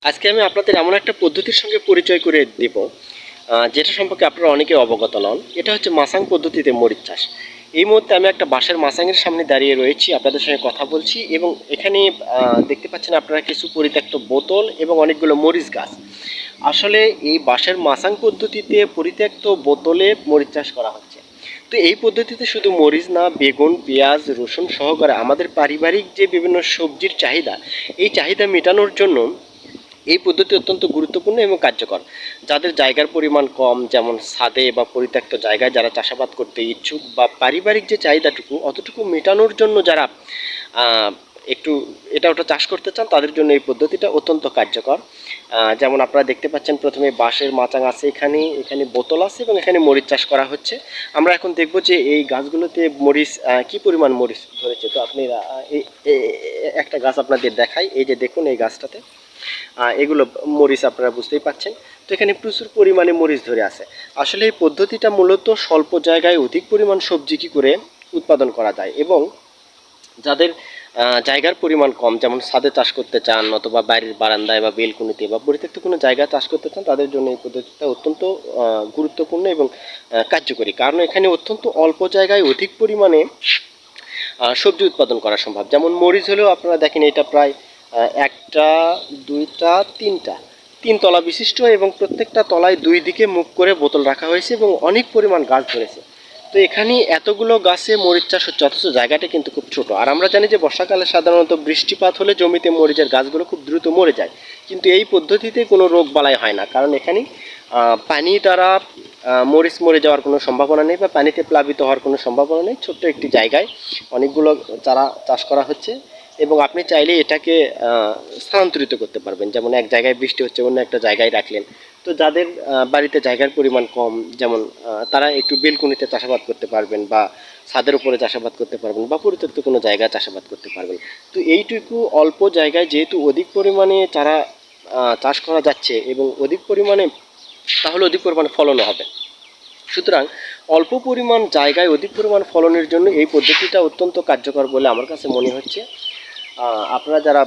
আজকে আমি আপনাদের এমন একটা পদ্ধতির সঙ্গে পরিচয় করে দেব, যেটা সম্পর্কে আপনারা অনেকে অবগত নন। এটা হচ্ছে মাচাং পদ্ধতিতে মরিচ চাষ। এই মুহূর্তে আমি একটা বাঁশের মাচাঙের সামনে দাঁড়িয়ে রয়েছি, আপনাদের সঙ্গে কথা বলছি, এবং এখানে দেখতে পাচ্ছেন আপনারা কিছু পরিত্যক্ত বোতল এবং অনেকগুলো মরিচ গাছ। আসলে এই বাঁশের মাচাং পদ্ধতিতে পরিত্যক্ত বোতলে মরিচ চাষ করা হচ্ছে। তো এই পদ্ধতিতে শুধু মরিচ না, বেগুন, পেঁয়াজ, রসুন সহকারে আমাদের পারিবারিক যে বিভিন্ন সবজির চাহিদা, এই চাহিদা মেটানোর জন্য এই পদ্ধতি অত্যন্ত গুরুত্বপূর্ণ এবং কার্যকর। যাদের জায়গার পরিমাণ কম, যেমন ছাদে বা পরিত্যক্ত জায়গায় যারা চাষাবাদ করতে ইচ্ছুক, বা পারিবারিক যে চাহিদাটুকু অতটুকু মেটানোর জন্য যারা একটু এটা ওটা চাষ করতে চান, তাদের জন্য এই পদ্ধতিটা অত্যন্ত কার্যকর। যেমন আপনারা দেখতে পাচ্ছেন, প্রথমে বাঁশের মাচাং আছে, এখানে এখানে বোতল আছে এবং এখানে মরিচ চাষ করা হচ্ছে। আমরা এখন দেখব যে এই গাছগুলোতে মরিচ কি পরিমাণ মরিচ ধরেছে। তো আপনি একটা গাছ আপনাদের দেখাই, এই যে দেখুন এই গাছটাতে এগুলো মরিচ আপনারা বুঝতেই পাচ্ছেন। তো এখানে প্রচুর পরিমাণে মরিচ ধরে আছে। আসলে এই পদ্ধতিটা মূলত স্বল্প জায়গায় অধিক পরিমাণ সবজি কী করে উৎপাদন করা যায়, এবং যাদের জায়গার পরিমাণ কম, যেমন ছাদে চাষ করতে চান অথবা বাড়ির বারান্দায় বা বেলকুনিতে বা পরিত্যক্ত কোনো জায়গায় চাষ করতে চান, তাদের জন্য এই পদ্ধতিটা অত্যন্ত গুরুত্বপূর্ণ এবং কার্যকরী। কারণ এখানে অত্যন্ত অল্প জায়গায় অধিক পরিমাণে সবজি উৎপাদন করা সম্ভব। যেমন মরিচ হলেও আপনারা দেখেন, এটা প্রায় একটা, দুইটা, তিন তলা বিশিষ্ট, এবং প্রত্যেকটা তলায় দুই দিকে মুখ করে বোতল রাখা হয়েছে এবং অনেক পরিমাণ গাছ ধরেছে। তো এখানে এতগুলো গাছে মরিচ চাষ হচ্ছে, অথচ জায়গাটা কিন্তু খুব ছোট। আর আমরা জানি যে বর্ষাকালে সাধারণত বৃষ্টিপাত হলে জমিতে মরিচের গাছগুলো খুব দ্রুত মরে যায়, কিন্তু এই পদ্ধতিতে কোনো রোগ বালাই হয় না, কারণ এখানে পানি দ্বারা মরিচ মরে যাওয়ার কোনো সম্ভাবনা নেই, বা পানিতে প্লাবিত হওয়ার কোনো সম্ভাবনা নেই। ছোট্ট একটি জায়গায় অনেকগুলো চারা চাষ করা হচ্ছে, এবং আপনি চাইলে এটাকে স্থানান্তরিত করতে পারবেন। যেমন এক জায়গায় বৃষ্টি হচ্ছে, অন্য একটা জায়গায় রাখলেন। তো যাদের বাড়িতে জায়গার পরিমাণ কম, যেমন তারা একটু বেলকুনিতে চাষাবাদ করতে পারবেন, বা ছাদের উপরে চাষাবাদ করতে পারবেন, বা পরিত্যক্ত কোনো জায়গায় চাষাবাদ করতে পারবেন। তো এইটুকু অল্প জায়গায় যেহেতু অধিক পরিমাণে চারা চাষ করা যাচ্ছে, এবং অধিক পরিমাণে, তাহলে অধিক পরিমাণে ফলনও হবে। সুতরাং অল্প পরিমাণ জায়গায় অধিক পরিমাণ ফলনের জন্য এই পদ্ধতিটা অত্যন্ত কার্যকর বলে আমার কাছে মনে হচ্ছে। আপনারা যারা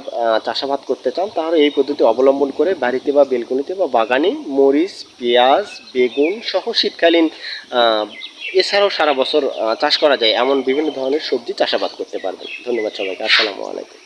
চাষাবাদ করতে চান, তাহলে এই পদ্ধতি অবলম্বন করে বাড়িতে বা বেলকনিতে বা বাগানে মরিচ, পেঁয়াজ, বেগুন সহ শীতকালীন এছাড়াও সারা বছর চাষ করা যায় এমন বিভিন্ন ধরনের সবজি চাষাবাদ করতে পারবেন। ধন্যবাদ সবাইকে। আসসালামু আলাইকুম।